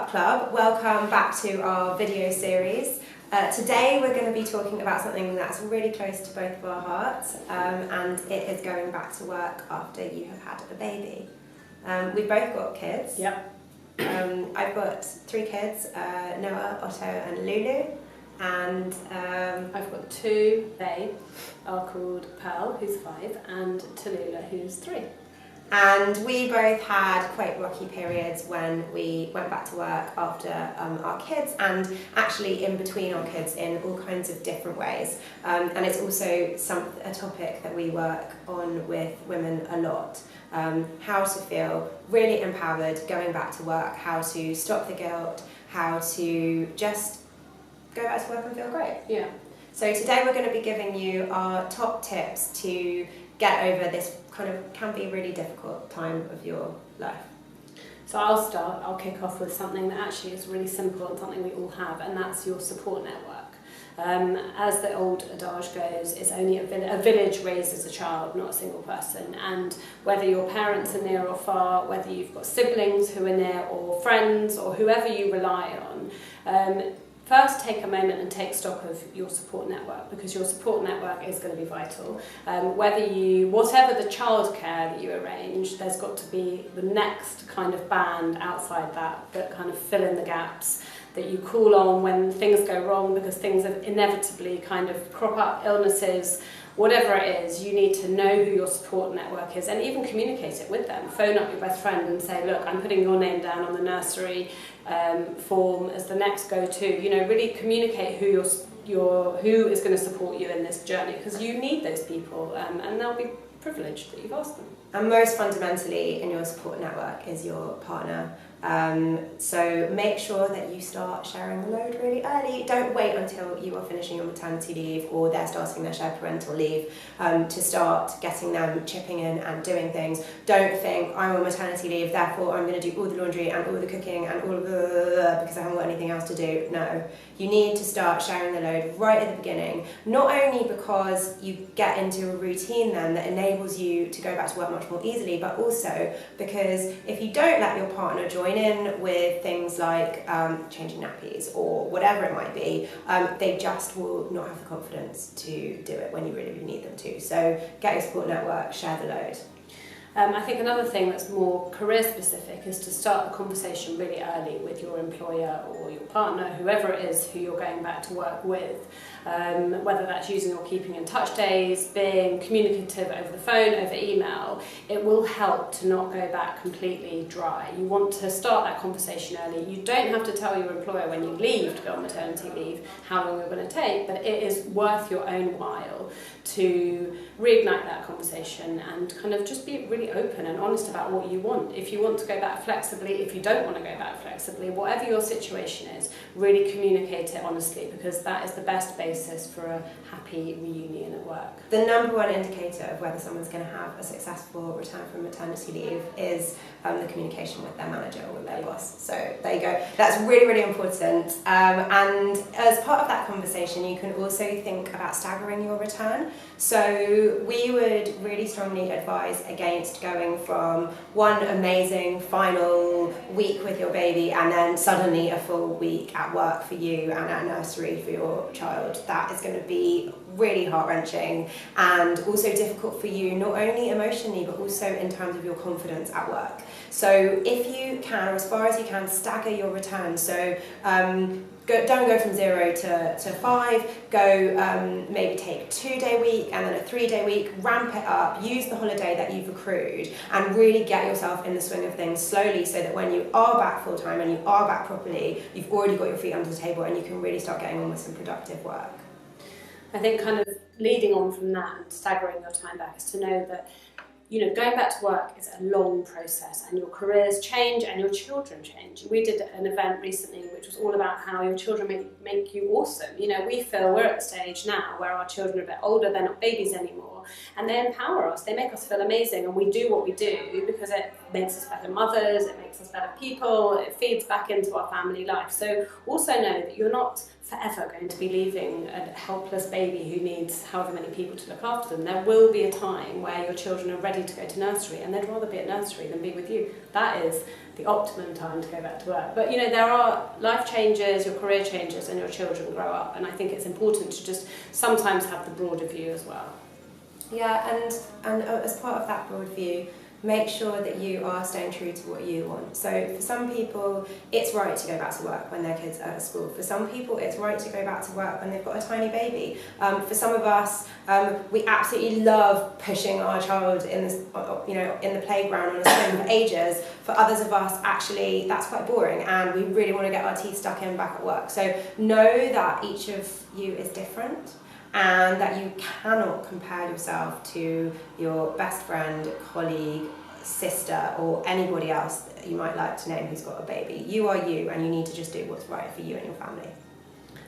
Step-Up Club, welcome back to our video series. Today we're going to be talking about something that's really close to both of our hearts, and it is going back to work after you have had a baby. We've both got kids. Yep. I've got 3 kids, Noah, Otto and Lulu, and I've got 2. They are called Pearl, who's 5, and Tallulah, who's 3. And we both had quite rocky periods when we went back to work after our kids, and actually in between our kids in all kinds of different ways. And it's also a topic that we work on with women a lot. How to feel really empowered going back to work, how to stop the guilt, how to just go back to work and feel great. Yeah. So today we're going to be giving you our top tips to get over this kind of can be really difficult time of your life. So I'll kick off with something that actually is really simple and something we all have, and that's your support network. As the old adage goes, it's only a village raises a child, not a single person. And whether your parents are near or far, whether you've got siblings who are near or friends or whoever you rely on, first take a moment and take stock of your support network, because your support network is going to be vital. Whatever the childcare that you arrange, there's got to be the next kind of band outside that kind of fill in the gaps, that you call on when things go wrong, because things inevitably kind of crop up, illnesses, whatever it is. You need to know who your support network is and even communicate it with them. Phone up your best friend and say, look, I'm putting your name down on the nursery form as the next go-to. You know, really communicate who who is going to support you in this journey, because you need those people, and they'll be privileged that you've asked them. And most fundamentally in your support network is your partner. So make sure that you start sharing the load really early. Don't wait until you are finishing your maternity leave or they're starting their shared parental leave to start getting them chipping in and doing things. Don't think, I'm on maternity leave, therefore I'm going to do all the laundry and all the cooking and all of the because I haven't got anything else to do. No, you need to start sharing the load right at the beginning, not only because you get into a routine then that enables you to go back to work much more easily, but also because if you don't let your partner join in with things like changing nappies or whatever it might be, they just will not have the confidence to do it when you really, really need them to. So get your support network, share the load. I think another thing that's more career specific is to start the conversation really early with your employer or your partner, whoever it is who you're going back to work with. Whether that's using or keeping in touch days, being communicative over the phone, over email, it will help to not go back completely dry. You want to start that conversation early. You don't have to tell your employer when you leave to go on maternity leave how long you're going to take, but it is worth your own while to reignite that conversation and kind of just be really open and honest about what you want. If you want to go back flexibly, if you don't want to go back flexibly, whatever your situation is, really communicate it honestly, because that is the best basis for a happy reunion at work. The number one indicator of whether someone's going to have a successful return from maternity leave is the communication with their manager or with their boss. So there you go. That's really, really important. And as part of that conversation, you can also think about staggering your return. So we would really strongly advise against going from one amazing final week with your baby and then suddenly a full week at work for you and at nursery for your child. That is going to be really heart-wrenching and also difficult for you, not only emotionally but also in terms of your confidence at work. So if you can, or as far as you can, stagger your return. So don't go from 0 to 5, go maybe take a 2-day week and then a 3-day week, ramp it up, use the holiday that you've accrued and really get yourself in the swing of things slowly, so that when you are back full time and you are back properly, you've already got your feet under the table and you can really start getting on with some productive work. I think kind of leading on from that and staggering your time back is to know that, you know, going back to work is a long process and your careers change and your children change. We did an event recently which was all about how your children make you awesome. You know, we feel we're at the stage now where our children are a bit older, they're not babies anymore, and they empower us. They make us feel amazing, and we do what we do because it makes us better mothers, it makes us better people, it feeds back into our family life. So also know that you're not forever going to be leaving a helpless baby who needs however many people to look after them. There will be a time where your children are ready to go to nursery, and they'd rather be at nursery than be with you. That is the optimum time to go back to work. But there are life changes, your career changes, and your children grow up, and I think it's important to just sometimes have the broader view as well. Yeah, and as part of that broad view, make sure that you are staying true to what you want. So for some people, it's right to go back to work when their kids are at school. For some people, it's right to go back to work when they've got a tiny baby. For some of us, we absolutely love pushing our child in the playground on a swing for ages. For others of us, actually, that's quite boring, and we really want to get our teeth stuck in back at work. So know that each of you is different, and that you cannot compare yourself to your best friend, colleague, sister, or anybody else that you might like to name who's got a baby. You are you, and you need to just do what's right for you and your family.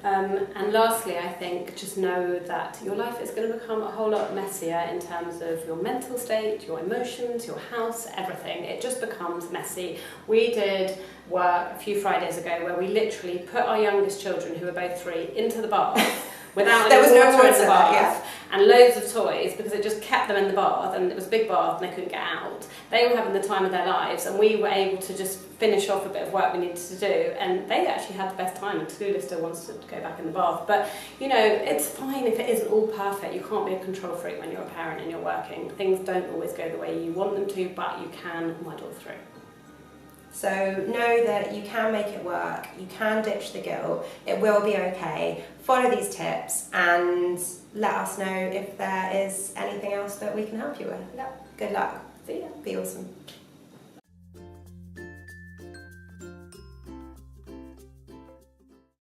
And lastly, I think just know that your life is going to become a whole lot messier in terms of your mental state, your emotions, your house, everything. It just becomes messy. We did work a few Fridays ago where we literally put our youngest children, who were both 3, into the bath without there was no water in the bath, yeah. And loads of toys, because it just kept them in the bath, and it was a big bath and they couldn't get out. They were having the time of their lives, and we were able to just finish off a bit of work we needed to do, and they actually had the best time. Tulu still wants to go back in the bath, but it's fine if it isn't all perfect. You can't be a control freak when you're a parent and you're working. Things don't always go the way you want them to, but you can muddle through. So know that you can make it work, you can ditch the guilt, it will be okay. Follow these tips and let us know if there is anything else that we can help you with. Yeah. Good luck. See ya. Be awesome.